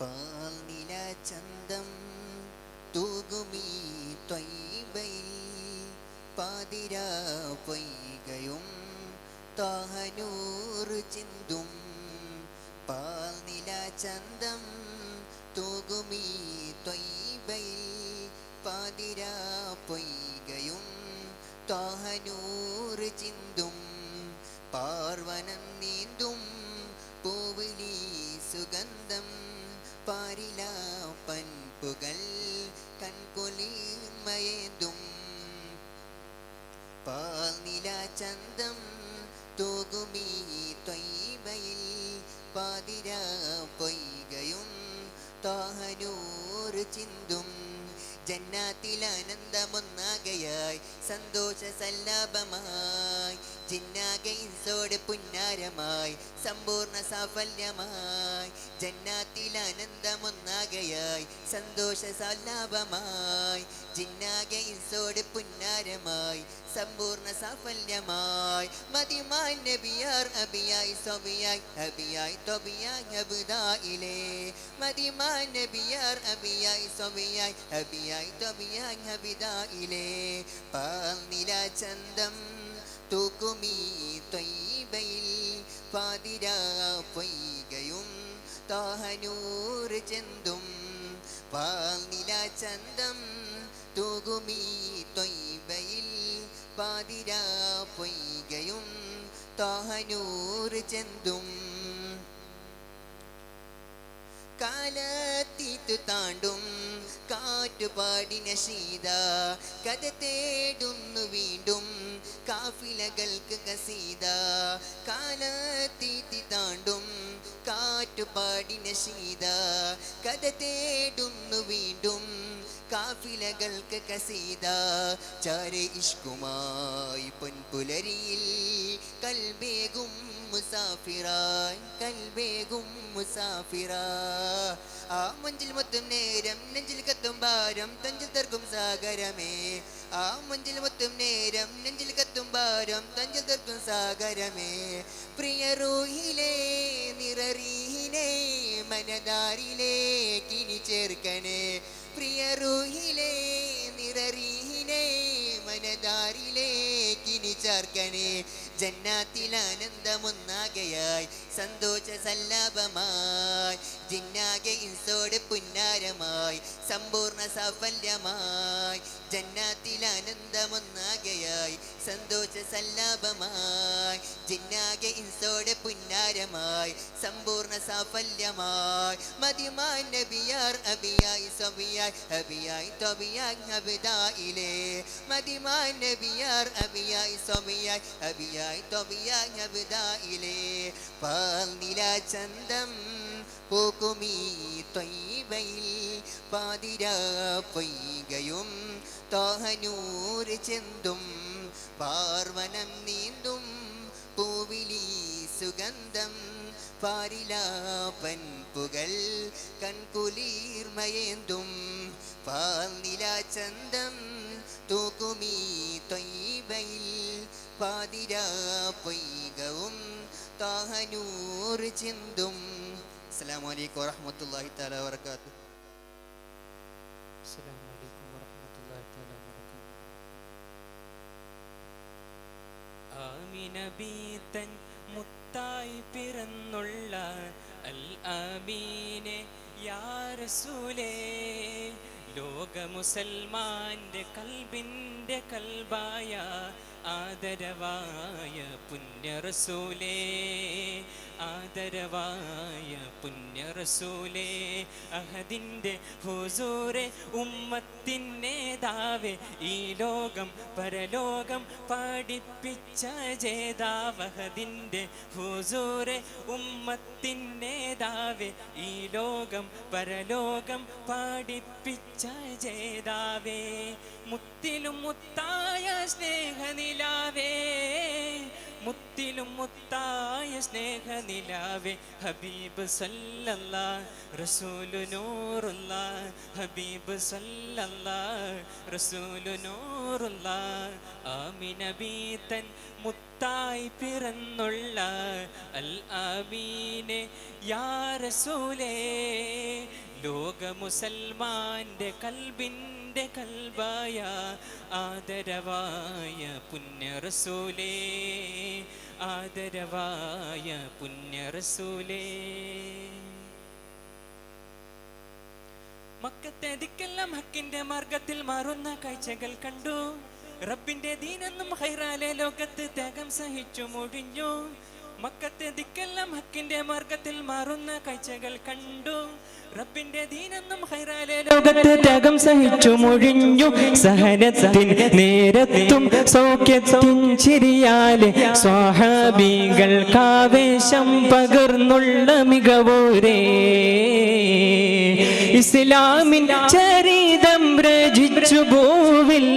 പാൽനില ചന്തം തൂകുമീ ത്വയ്ബയിൽ പാതിരാ പൊയ്കയും താഹനൂറ് ചിന്തും പാൽനില ചന്തം തൂകുമീ ത്വയ്ബയിൽ പാതിരാ പൊയ്കയും താഹനൂറ് ചിന്തും പാർവനം നീന്തും പൂവിലി സുഗന്ധം പാരില പൻപുകൾ കൺകുളിർമയേന്തും പാൽനില ചന്തം തൂകുമീ ത്വയ്ബയിൽ പാതിരാ പൊയ്കയും താഹനൂറ് ചിന്തും ജന്നാത്തിൽ ആനന്ദമൊന്നാകയായി സന്തോഷ സല്ലാപമായി ജിന്നാകെ ഇൻസോട് പുന്നാരമായി സമ്പൂർണ്ണ സാഫല്യമായി ജന്നാത്തിൽ ആനന്ദമൊന്നാകയായി സന്തോഷ സല്ലാപമായി ജിന്നാകെ ഇൻസോട് പുന്നാരമായി സമ്പൂർണ്ണ സാഫല്യമായി മദിമാൻ നബിയാർ അബിയായി സബിയായി ഹബിയായി തൊബിയായി ഹബുദായിലേ മദിമാൻ നബിയാർ അബിയായി സബിയായി ഹബിയായി തൊബിയായി ഹബിദായിലേ പാൽനില ചന്തം തൂക്കുമീ ത്വയ്ബയിൽ പാതിരാ പൊയ്കയും താഹനൂറ് ചെന്തും പാൽനില ചന്തം തൂകുമീ ത്വയ്ബയിൽ പാതിരാ പൊയ്കയും താഹനൂറ് ചെന്തും കാലത്തീത്തു താണ്ടും കാറ്റുപാടിന ശീത കഥ തേടുന്നു വീണ്ടും കാഫിലകൾക്ക് കസീത കാലത്തീത്തി താണ്ടും കാറ്റുപാടിന ശീത കഥ തേടുന്നു വീണ്ടും കാഫിലകൾക്ക് കസീത ചാരെ ഇഷ്കുമായി പൊൻപുലരിയിൽ കൽബേകും മുസാഫിറായി കൽബേകും മുസാഫിറാ ആ മഞ്ചിൽ മൊത്തം നേരം നെഞ്ചിൽ കത്തും ഭാരം തഞ്ചിൽ തർക്കും സാഗരമേ ആ മഞ്ചിൽ മൊത്തം നേരം നെഞ്ചിൽ കത്തും ഭാരം തഞ്ചിൽ തർക്കും സാഗരമേ പ്രിയ റൂഹിലേ നിററീഹിനെ മനദാരിലേക്കിനി ചേർക്കണേ പ്രിയ റൂഹിലേ നിററീഹിനെ മനദാരിലേക്കിനി ചേർക്കണേ ജന്നാത്തിൽ ആനന്ദമൊന്നാകയായി സന്തോഷ സല്ലാപമായി ജിന്നാകെ ഇൻസോട് പുന്നാരമായി സമ്പൂർണ്ണ സാഫല്യമായി ജന്നാത്തിൽ ആനന്ദമൊന്നാകയായി സന്തോഷ സല്ലാപമായി ജിന്നാകെ ഇൻസോട് പുന്നാരമായി സമ്പൂർണ്ണ സാഫല്യമായി മദിമാൻ നബിയാർ അബിയായി സബിയായി ഹബിയായി തൊബിയായി ഹബിദായിലേ മദിമാൻ നബിയാർ അബിയായി സബിയായി ഹബിയായി തൊബിയായി ഹബിദായിലേ പാൽനില ചന്തം പൂക്കുമീ ത്വയ്ബയിൽ പാതിരാ പൊയ്കയും താഹനൂറ് ചെന്തും പാർവനം നീന്തും പൂവിലി സുഗന്ധം പാരില പൻപുകൾ കൺകുളിർമയേന്തും പാൽനില ചന്തം തൂക്കുമീ ത്വയ്ബയിൽ പാതിരാ പൊയ്കവും താഹനൂറ് ചിന്തും. അസ്സലാമു അലൈക്കും വറഹ്മത്തുള്ളാഹി തആല വബറകാതുഹു. അസ്സലാമു അലൈക്കും വറഹ്മത്തുള്ളാഹി തആല വബറകാതുഹു. ആമിന ബീതൻ മുത്തായി പിറന്നുള്ള അൽ ആമീനെ യാ റസൂലേ ലോക മുസൽമാന്റെ കൽബിന്റെ കൽബായ ആദരവായ പുണ്യ റസൂലേ ആദരവായ പുണ്യ റസൂലേ അഹദിന്റെ ഹുസൂറെ ഉമ്മത്തിൻ നേതാവേ ഈ ലോകം പരലോകം പഠിപ്പിച്ച ജേതാവ് അഹദിന്റെ ഹുസൂറെ ഉമ്മത്തിൻ നേതാവേ ഈ ലോകം പരലോകം പഠിപ്പിച്ച ജേതാവേ മുത്തിലും മുത്തായ സ്നേഹനിലാവേ മുത്തിലും മുത്തായ സ്നേഹനിലാവേ ഹബീബ് സല്ലല്ലാഹ് റസൂലു നൂറുല്ലാഹ് ഹബീബ് സല്ലല്ലാഹ് റസൂലു നൂറുല്ലാഹ് ആമിന ബീതൻ മുത്തായി പിറന്നുള്ള അൽ ആമീനെ യാ റസൂലേ ലോക മുസൽമാന്റെ കൽബിന്റെ കൽബായ ആദരവായ പുണ്യ റസൂലേ ആദരവായ പുണ്യ റസൂലേ മക്കത്തെ ദിക്കെല്ലാം ഹക്കിന്റെ മാർഗത്തിൽ മാറുന്ന കാഴ്ചകൾ കണ്ടു റബ്ബിന്റെ ദീനെന്നും ഹൈറാലെ ലോകത്ത് ത്യാഗം സഹിച്ചു മുടിഞ്ഞു മക്കത്തെ ദിക്കെല്ലാം ഹക്കിന്റെ മാർഗത്തിൽ മാറുന്ന കാഴ്ചകൾ കണ്ടു റബ്ബിന്റെ ദീനെന്നും ഹൈറാലെ ലോകത്ത് ത്യാഗം സഹിച്ചു മുഴിഞ്ഞു സഹനത്തിൻ നേരത്തും സൗഖ്യത്തിൻ ചിരിയാലെ സ്വഹാബികൾക്കാവേശം പകർന്നുള്ള മികവോരേ ഇസ്ലാമിൻ ചരിതം രചിച്ചു ഭൂവിൽ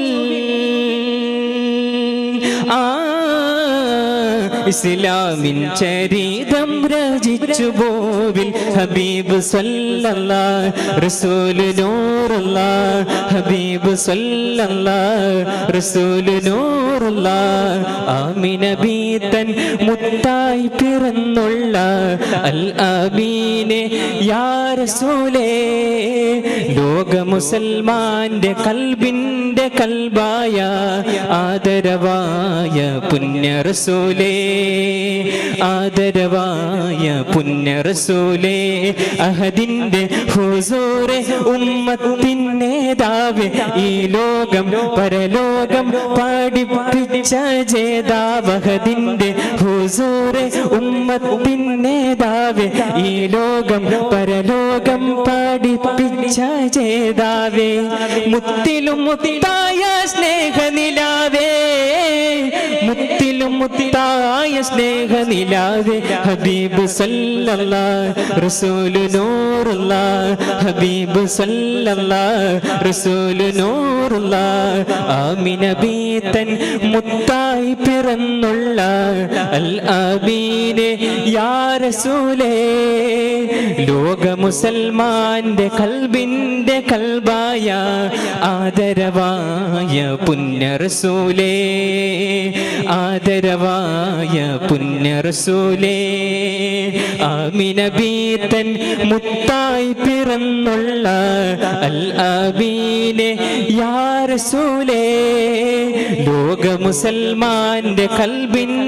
ഇസ്ലാമിൻ ചരിതം രചിച്ചു ഭൂവിൽ ഹബീബ് സല്ലല്ലാഹ് റസൂലു നൂറുല്ലാഹ് ഹബീബ് സല്ലല്ലാഹ് റസൂലു നൂറുല്ലാഹ് ആമിന ബീതൻ മുത്തായി പിറന്നുള്ള അൽ ആമീനെ യാ റസൂലേ ലോക മുസൽമാന്റെ കൽബിന്റെ കൽബായ ആദരവായ പുണ്യ റസൂലേ ആദരവായ പുണ്യ റസൂലേ അഹദിന്റെ ഹുസൂറെ ഉമ്മത്തിൻ നേതാവേ ഈ ലോകം പരലോകം പഠിപ്പിച്ച ജേതാവ് അഹദിന്റെ ഹുസൂറെ ഉമ്മത്തിൻ നേതാവേ ഈ ലോകം പരലോകം പഠിപ്പിച്ച ജേതാവേ മുത്തിലും മുത്തായ സ്നേഹനിലാവേ മുത്തിലും മുത്തായ സ്നേഹനിലാവേ ഹബീബ് സല്ലല്ലാഹ് റസൂലു നൂറുല്ലാഹ് ഹബീബ് സല്ലല്ലാഹ് റസൂലു നൂറുല്ലാഹ് ആമിന ബീതൻ മുത്തായി പിറന്നുള്ള അൽ ആമീനെ യാ റസൂലേ ലോക മുസൽമാന്റെ കൽബിന്റെ കൽബായ ആദരവായ പുണ്യ റസൂലേ ആദരവായ പുണ്യ റസൂലേ ആമിന ബീതൻ മുത്തായി പിറന്നുള്ള അൽ ആമീനെ യാ റസൂലേ ലോക മുസൽമാന്റെ കൽബിന്റെ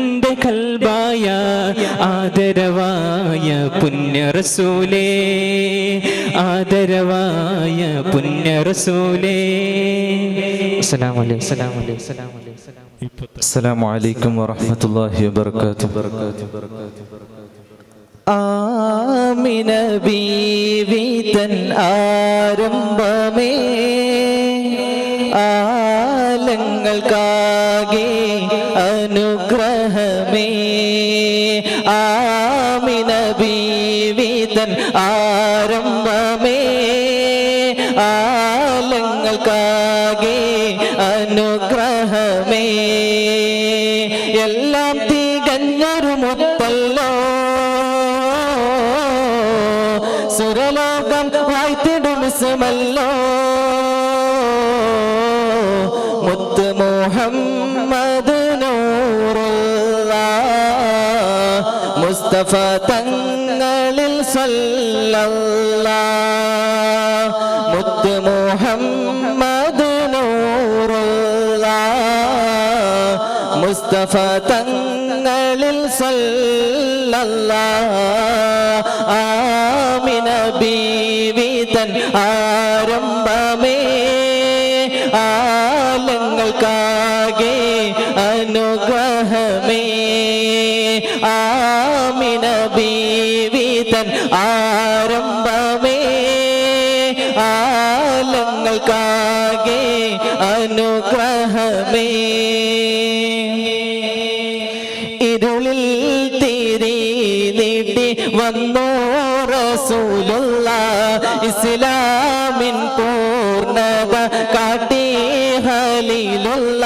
കൽബായ ആദരവായ പുണ്യ റസൂലേ ആദരവായ പുണ്യ റസൂലേ അസ്സലാമു അലൈക്കും അസ്സലാമു അലൈക്കും അസ്സലാമു അലൈക്കും അസ്സലാമു അലൈക്കും വറഹ്മത്തുള്ളാഹി വബറകാതുഹു ആമിന ബീവി തൻ ആരംഭമേ ആലങ്ങൾക്കാകെ അനുഗ്രഹമേ ആമിന ബീവി തൻ ആരംഭമേ ആലങ്ങൾക്കാകെ അനുഗ്രഹമേ എല്ലാം തികഞ്ഞൊരു മുത്തല്ലോ സുരലോകം വായ്ത്തിടും ഇസ്മല്ലോ മുത്ത് മുഹമ്മദ് നൂറുല്ലാഹ് മുസ്തഫ തങ്ങളിൽ സല്ലല്ലാഹ് മുത്ത് മുഹമ്മദ് നൂറുല്ലാഹ് മുസ്തഫ തങ്ങളിൽ സല്ലല്ലാഹ് ആമിന ബീവി തൻ ആരംഭമേ ആലങ്ങൾക്കാകെ അനുഗ്രഹമേ ആമിന ബീവി തൻ ആരംഭമേ ആലങ്ങൾക്കാകെ അനുഗ്രഹമേ ഇരുളിൽ തിരി നീട്ടി വന്നോ റസൂലുള്ളാഹ് ഇസ്ലാമിൻ പൂർണ്ണത കാട്ടി ഖലീലുള്ള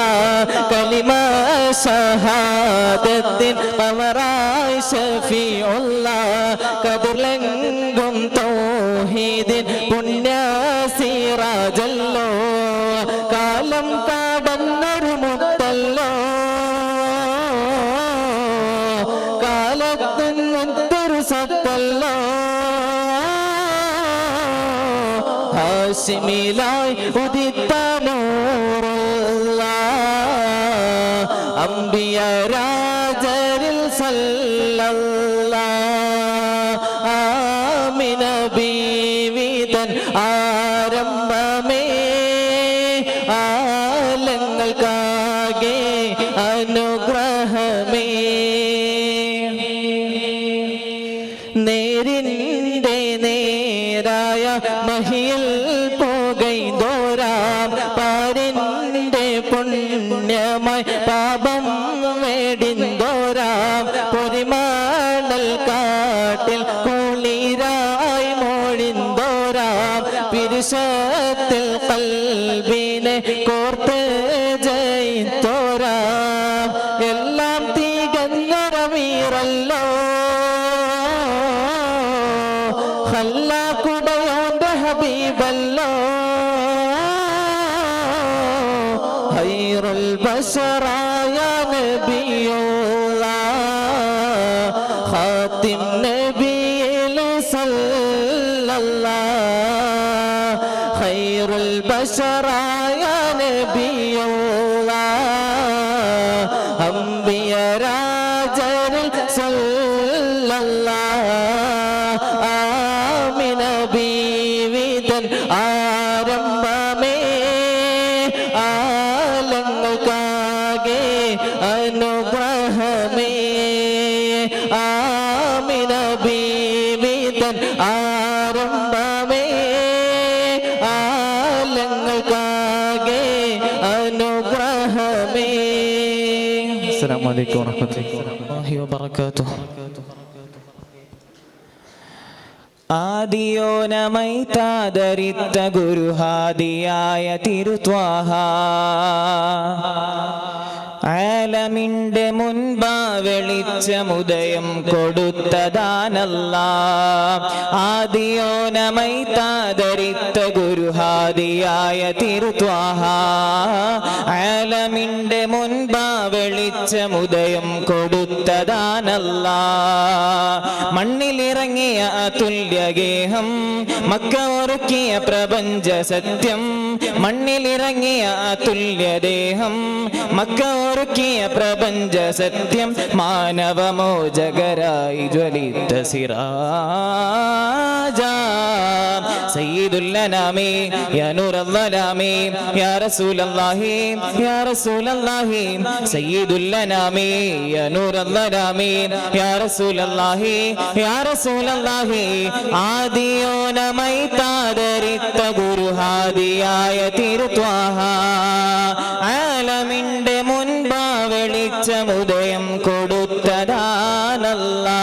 കലിമ ഷഹാദത്തിൻ പവറായി ഷഫീഉള്ള കതിർലെങ്കും തൗഹീദിൻ പുണ്യ സിറാജല്ലോ കാലം കടന്നൊരു മുത്തല്ലോ കാലത്തിനൊരു സത്തല്ലോ ഹാശിമിലായി ഉദിത്ത നൂറുള്ള അംബിയ രാജരിൽ സല്ലല്ലാഹ് ആമിന ബീവി തൻ ആരംഭമേ ആലങ്ങൾക്കാകെ അനുഗ്രഹമേ നേരിൻ്റെ നേരായ മഹിയിൽ പോകൈന്തോരാം പാരിൻ്റെ പുണ്യമായി പാപം വേടിന്തോരാം പൊരിമാണൽ കാട്ടിൽ കുളിരായി മോഴിന്തോരാം പിരുഷത്തിൽ കൽബിനെ കോർത്ത് ജയിത്തോരാം എല്ലാം തികഞ്ഞൊരമീറല്ലോ ഖല്ലാഖുടയോന്റെ ഹബീബല്ലോ ഖൈറുൽ ബശറായ നബിയുള്ളാഹ് ഖാതിം നബിയിൽ സല്ലല്ലാഹ് ഖൈറുൽ ബശറായ നബിയുള്ളാഹ് അംബിയ രാജരിൽ സല്ലല്ലാഹ് ആമിന ബീവി തൻ ആരംഭമേ ആലങ്ങൾക്കാകെ അനുഗ്രഹമേ ആമിന ബീവി തൻ ആരംഭമേ ആലങ്ങൾക്കാകെ അനുഗ്രഹമേ. അസ്സലാമു അലൈക്കും വറഹ്മത്തുള്ളാഹി വബറകാതുഹു. ആദിയോനമൈ താദരിത്ത ഗുരുഹാദിയായ തിരുത്വാഹ ആലമിന്റെ മുൻപാ വെളിച്ചമുദയം കൊടുത്തതാനല്ലാ ആദിയോനമൈ താദരിത്ത ഗുരുഹാദിയായ തിരുത്വാഹ ആലമിന്റെ മുൻപാ വെളിച്ചമുദയം കൊടുത്തതാനല്ലാ മണ്ണിലിറങ്ങിയ അതുല്യഗേഹം മക്ക ഒരുക്കിയ പ്രപഞ്ച സത്യം മണ്ണിലിറങ്ങിയ അതുല്യദേഹം മക്ക ഒരുക്കിയ പ്രപഞ്ച സത്യം മാനവമോചകരായി ജ്വലിത സിറാജ സയ്യിദുൽ അനാമി യാ നൂറല്ലാമി യാ റസൂലല്ലാഹി യാ റസൂലല്ലാഹി സയ്യിദുൽ അനാമി യാ നൂറല്ലാമി യാ റസൂലല്ലാഹി യാ റസൂലല്ലാഹി ആദിയോനമൈ താദരിത്ത ഗുരുഹാദിയായ തിരുത്വാഹ ആലമിന്റെ മുൻപാ വെളിച്ചമുദയം കൊടുത്തതാനല്ലാ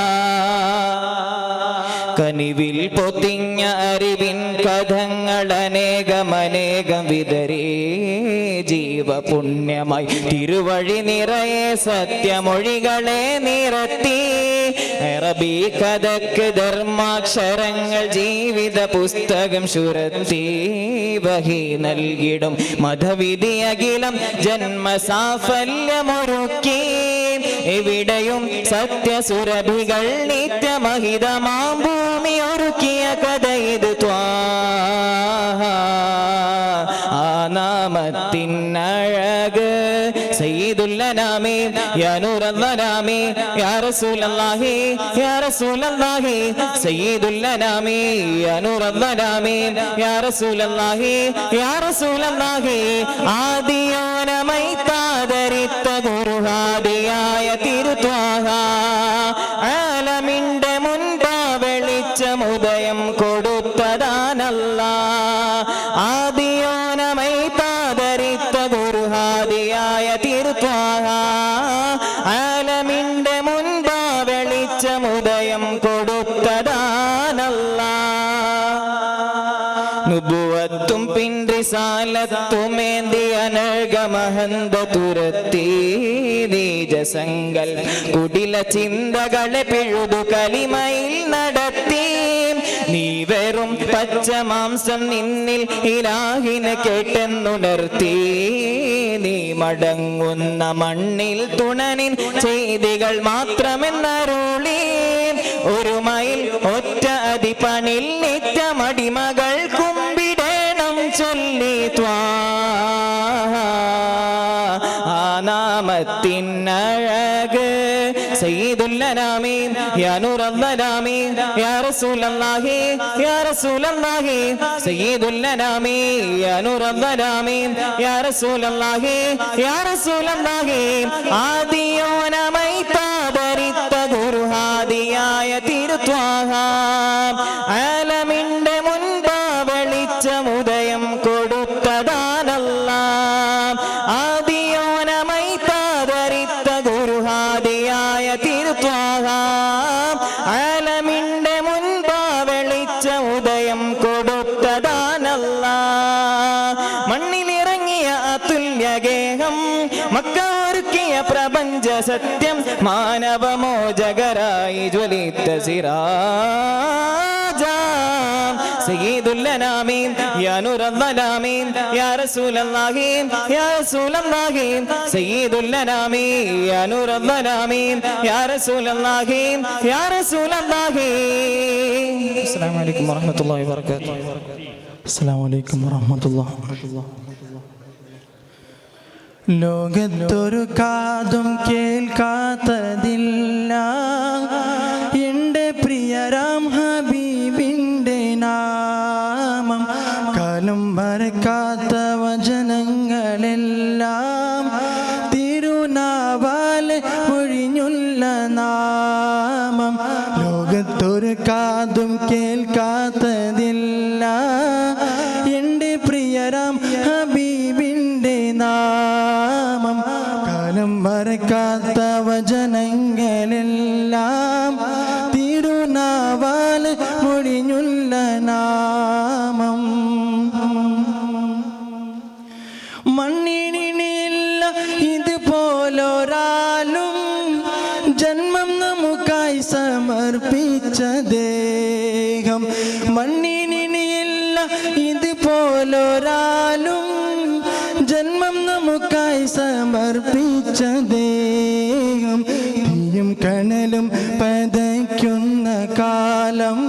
കനിവിൽ പൊതിഞ്ഞ അറിവിൻ കഥങ്ങൾ അനേകമനേകം വിതരേ ജീവപുണ്യമായി തിരുവഴി നിറയെ സത്യമൊഴികളെ നിരത്തി അറബി കഥക്ക് ധർമാക്ഷരങ്ങൾ ജീവിത പുസ്തകം ശുരത്തി വഹി നൽകിടും മതവിധി അഖിലം ജന്മസാഫല്യമൊരുക്കി എവിടെയും സത്യസുരഭികൾ നിത്യമഹിതമാം ഭൂമി ഒരുക്കിയ കഥ ഇത് ത്വാഹ ആ നാമത്തിനഴക് സയ്യിദുൽ അനാമി യാ നൂറല്ലാമി യാ റസൂലല്ലാഹി യാ റസൂലല്ലാഹി സയ്യിദുൽ അനാമി യാ നൂറല്ലാമി യാ റസൂലല്ലാഹി യാ റസൂലല്ലാഹി ആദിയോനമൈ താദരിത്ത ഗുരുഹാദിയായ തിരുത്വാഹ ആലമിന്റെ മുൻപാ വെളിച്ചമുദയം കൊടുത്തതാനല്ലാ ആദിയോനമൈ താദരിത്ത ഗുരുഹാദിയായ തിരുത്വാഹ ആലമിന്റെ മുൻപാ വെളിച്ചമുദയം കൊടുത്തതാനല്ലാ നുബുവത്തും പിൻറിസാലത്തുമേന്തി അനർഗമഹന്ത തുരത്തി നീജസങ്കൽ കുടില ചിന്തകളെ പിഴുതു കലിമയിൽ നടത്തി നീ വെറും പച്ച മാംസം നിന്നിൽ ഇലാഹിനെ കേട്ടെന്നുണർത്തി നീ മടങ്ങുന്ന മണ്ണിൽ തുണനിൻ ചെയ്തികൾ മാത്രമെന്നരുളി ഒരു മൈൽ ഒറ്റ അടിപ്പണിൽ നിത്യമടിമകൾ കുമ്പിടേണം ചൊല്ലി ആ നാമത്തിനഴക് സയ്യിദുൽ അനാമീൻ യാ നൂറല്ലാമീൻ യാ റസൂലല്ലാഹി യാ റസൂലല്ലാഹി സയ്യിദുൽ അനാമീൻ യാ നൂറല്ലാമീൻ യാ റസൂലല്ലാഹി യാ റസൂലല്ലാഹി ആദിയോനമൈ താദരിത്ത ഗുരുഹാദിയായ തിരുത്വാഹ ആലമിന്റെ മുൻപാ വെളിച്ചമുദയം കൊടുത്തതാനല്ലാ ആദിയോനമൈ താദരിത്ത ഗുരുഹാദിയായ തിരുത്വാഹ ആലമിന്റെ മുൻപാ വെളിച്ചമുദയം കൊടുത്തതാനല്ലാ മണ്ണിലിറങ്ങിയ അതുല്യഗേഹം മക്ക ഒരുക്കിയ പ്രപഞ്ച സത്യം മാനവമോചകരായി ജ്വലിത്ത സിറാജ സയ്യിദുൽ അനാമീൻ യാ നൂറല്ലാമീൻ യാ റസൂലല്ലാഹി യാ റസൂലല്ലാഹി സയ്യിദുൽ അനാമീൻ യാ നൂറല്ലാമീൻ യാ റസൂലല്ലാഹി യാ റസൂലല്ലാഹി. അസ്സലാമു അലൈക്കും വറഹ്മത്തുള്ളാഹി വബറകാതുഹു. അസ്സലാമു അലൈക്കും വറഹ്മത്തുള്ളാഹി. ലോകത്തൊരു കാതും കേൾക്കാത്തതില്ല എൻ്റെ പ്രിയരാം ഹബീബിൻ്റെ നാമം കാലം മറക്കാത്ത വചനങ്ങളെല്ലാം തിരുനാവാലെ ഒഴിഞ്ഞുള്ള നാമം ലോകത്തൊരു കാതും കേൾക്കാത്തതില്ല എൻ്റെ പ്രിയരാം ഹബീബിൻ്റെ നാമം കാലം മറക്കാത്ത വചനങ്ങളെല്ലാം തിരുനാവാൽ മൊഴിഞ്ഞുള്ള നാമം മണ്ണിനില്ല ഇതുപോലൊരാളും ജന്മം നമുക്കായി സമർപ്പിച്ച ദേഹം മണ്ണിനില്ല ഇതുപോലൊരാളും ജന്മം നമുക്കായി സമർപ്പിച്ച ദേഹം തീയും കനലും പതയ്ക്കുന്ന കാലം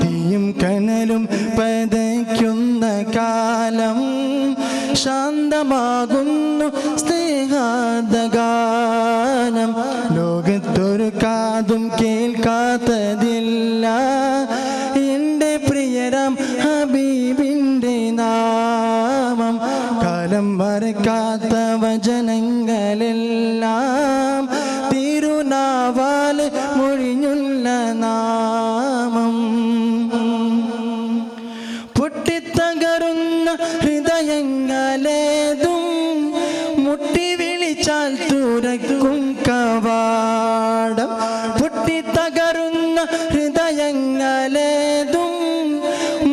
തീയും കനലും പതയ്ക്കുന്ന കാലം ശാന്തമാകുന്നു സ്നേഹാദഗാനം ലോകത്തൊരു കാതും കേൾക്കാത്തതില്ല എൻ്റെ പ്രിയരാം ഹബീബിൻ്റെ നാമം കാലം മറക്കാത്ത വചനങ്ങളെല്ലാം തിരുനാവാൽ മൊഴിഞ്ഞുള്ള നാമം പൊട്ടിത്തകരുന്ന ഹൃദയങ്ങളേതും മുട്ടി വിളിച്ചാൽ തുറക്കും കവാടം പൊട്ടിത്തകരുന്ന ഹൃദയങ്ങളേതും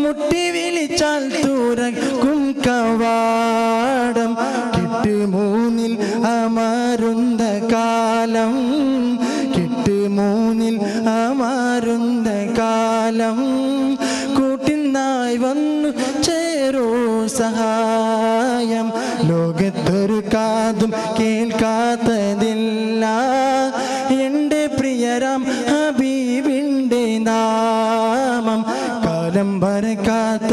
മുട്ടി വിളിച്ചാൽ തുറക്കും കവാടം കിട്ടുമൂന്നിൽ അമരുന്ന കാലം കിട്ടുമൂന്നിൽ അമരുന്ന കാലം കൂട്ടിനായി വന്നു ചേരൂ സഹായം ലോകത്തൊരു കാതും കേൾക്കാത്തതില്ല എൻ്റെ പ്രിയരാം ഹബീബിൻ്റെ നാമം കാലം മറക്കാത്ത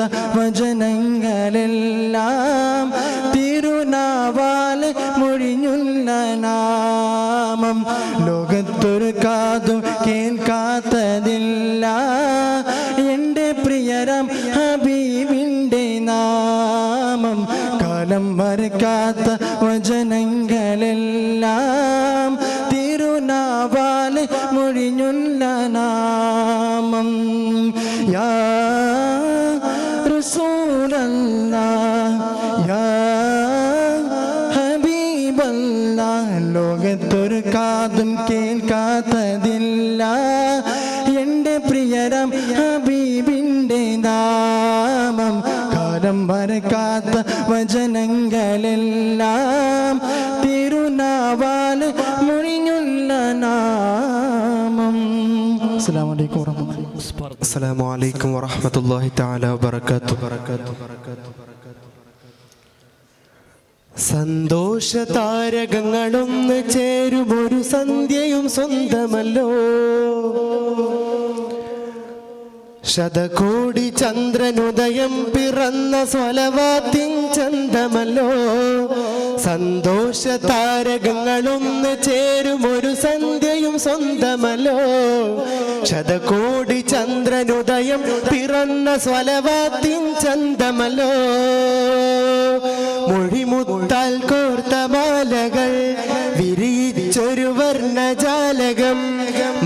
വചനങ്ങളെല്ലാം തിരുനാവാൽ മൊഴിഞ്ഞുള്ള നാമം ലോകത്തൊരു കാതും കേൾക്കാത്തതില്ല എൻ്റെ പ്രിയരാം ഹബീബിൻ്റെ നാമം കാലം മറക്കാത്ത വചനങ്ങളെല്ലാം തിരുനാവാൽ മൊഴിഞ്ഞുള്ള നാമം യാ റസൂലല്ലാഹ് യാ ഹബീബല്ലാഹ് ലോകത്തൊരു കാതും കേൾക്കാത്തതില്ല എൻ്റെ പ്രിയരാം ഹബീബിൻ്റെ നാമം അക്ഷരം വരക്കാത്ത വചനങ്ങളെല്ലാം തിരുനാവാല് മൊഴിഞ്ഞുള്ള നാമം. അസ്സലാമു അലൈക്കും വറഹ്മത്തുള്ളാഹി. അസ്സലാമു അലൈക്കും വറഹ്മത്തുള്ളാഹി തആല വബറകാതുഹു. സന്തോഷ താരകങ്ങളൊന്ന് ചേരുമൊരു സന്ധ്യയും സ്വന്തമല്ലോ. ശതകോടി ചന്ദ്രനുദയം പിറന്ന സ്വലവാത്തിൻ ചന്തമല്ലോ. സന്തോഷ താരകങ്ങളൊന്ന് ചേരുമൊരു സന്ധ്യയും സ്വന്തമല്ലോ. ശതകോടി ചന്ദ്രനുദയം പിറന്ന സ്വലവാത്തിൻ ചന്തമല്ലോ. മൊഴിമുത്താൽ കോർത്ത മാലകൾ വിരിയിച്ചൊരു വർണ്ണജാലകം.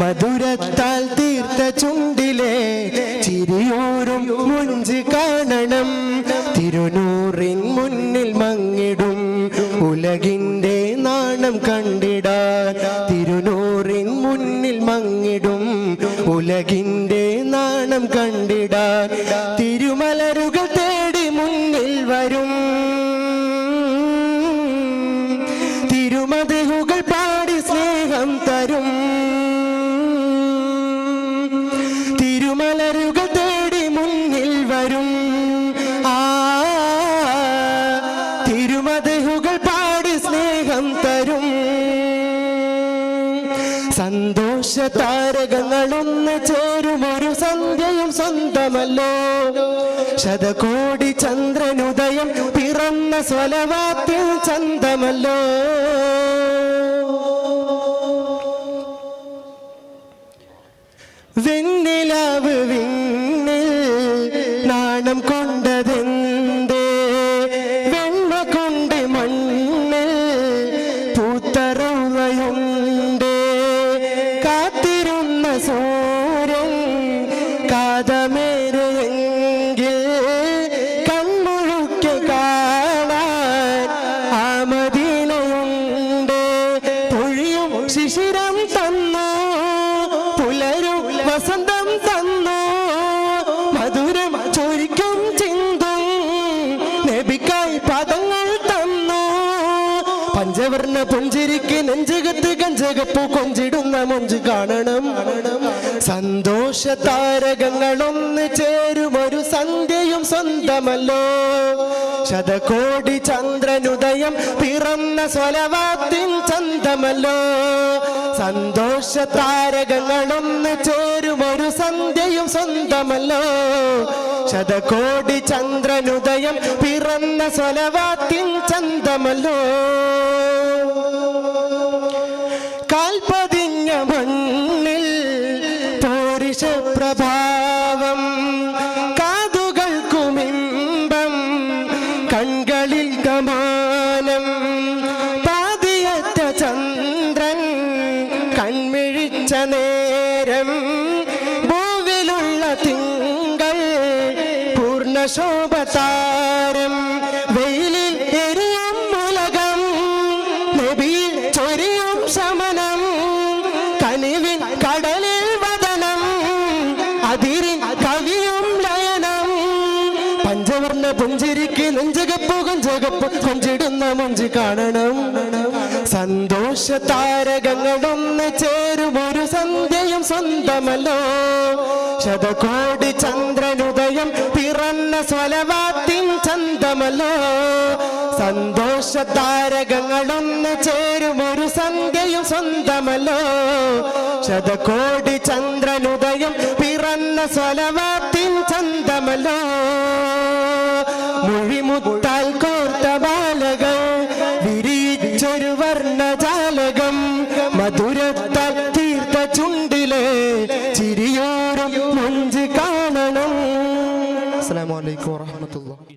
മധുരത്താൽ തീർത്ത ചുണ്ടിലെ ചിരിയോരും മുഞ്ച് കാണണം. തിരുനൂറിൻ മുന്നിൽ മങ്ങിടും ഉലകിൻ്റെ നാണം കണ്ടിടാൻ. തിരുനൂറിൻ മുന്നിൽ മങ്ങിടും ഉലകിൻ്റെ നാണം കണ്ടിടാൻ. തിരുമലരുകൾ തേടി മുന്നിൽ വരും. തിരുമതഹുകൾ പാടി സ്നേഹം തരും. തിരുമലരുകൾ തേടി മുന്നിൽ വരും. തിരുമതഹുകൾ പാടി സ്നേഹം തരും. സന്തോഷ താരകങ്ങളൊന്ന് ചേരുമൊരു സന്ധ്യയും സ്വന്തമല്ലോ. ശതകോടി ചന്ദ്രനുദയം പിറന്ന സ്വലവാത്തിൽ ചന്തമല്ലോ. വെണ്ണിലാവ് വിണ്ണിൽ നാണം കൊണ്ടതെന്തേ. വെണ്ണ കൊണ്ട് മണ്ണിൽ പൂത്തറയുണ്ട്. കാത്തിരുന്ന സൂര്യൻ കാതമേരെങ്കിൽ കൺമുഴുക്കി കാണാൻ ആ മദീനയുണ്ട്. പൊഴിയും ശിശിരം തന്നു, പുലരും വസന്തം തന്നു. മധുരം ചൊരിക്കും ചിന്തും നബിക്കായി പദങ്ങൾ തന്നു. പഞ്ചവർണ്ണ പുഞ്ചിരിക്ക് നെഞ്ചകത്ത് കഞ്ചകപ്പൂ കൊഞ്ചിടുന്ന മൊഞ്ച് കാണണം. സന്തോഷ താരകങ്ങളൊന്ന് ചേരുമൊരു സന്ധ്യയും സ്വന്തമല്ലോ. ശതകോടി ചന്ദ്രനുദയം പിറന്ന സ്വലവാത്തിൻ ചന്തമല്ലോ. സന്തോഷ താരകങ്ങളൊന്ന് ചേരുമൊരു സന്ധ്യയും സ്വന്തമല്ലോ. ശതകോടി ചന്ദ്രനുദയം പിറന്ന സ്വലവാത്തിൻ ചന്തമല്ലോ. കാൽപതിഞ്ഞ മണ്ണിൽ പോരിഷ പ്രഭാവം. കാതുകൾക്കുമിമ്പം കൺകളിൽ കമാനം. പാതിയറ്റ ചന്ദ്രൻ കൺമിഴിച്ച നേരം. ഭൂവിലുള്ള തിങ്കൾ പൂർണ്ണശോഭതാരം. വെയിലിൽ എരിയും ഉലകം നബിയിൽ ചൊരിയും ശമനം. കനിവിൻ കടലിൽ വദനം അതിരിൻ കവിയും ലയനം. പഞ്ചവർണ്ണ പുഞ്ചിരിക്ക് നെഞ്ചകപ്പൂ കൊഞ്ചകപ്പ് കൊഞ്ചിടുന്ന മൊഞ്ച് കാണണം. സന്തോഷ താരകങ്ങളൊന്ന് ചേരുമൊരു സന്ധ്യയും സ്വന്തമല്ലോ. ശതകോടി ചന്ദ്രനുദയം പിറന്ന സ്വലവാത്തിൻ ചന്തമല്ലോ. സന്തോഷ താരകങ്ങളൊന്ന് ചേരുമൊരു സന്ധ്യയും സ്വന്തമല്ലോ. ശതകോടി ചന്ദ്രനുദയം പിറന്ന സ്വലവാത്തിൻ ചന്തമല്ലോ. മൊഴിമുത്താൽ കോർത്ത ബാലകൾ വിരിയിച്ചൊരു വർണ്ണജാലകം. മധുരത്താൽ തീർത്ത ചുണ്ടിലെ ചിരിയോരും മൊഞ്ച് കാണണം. അസ്സലാമു അലൈക്കും വറഹ്മത്തുള്ളാഹി.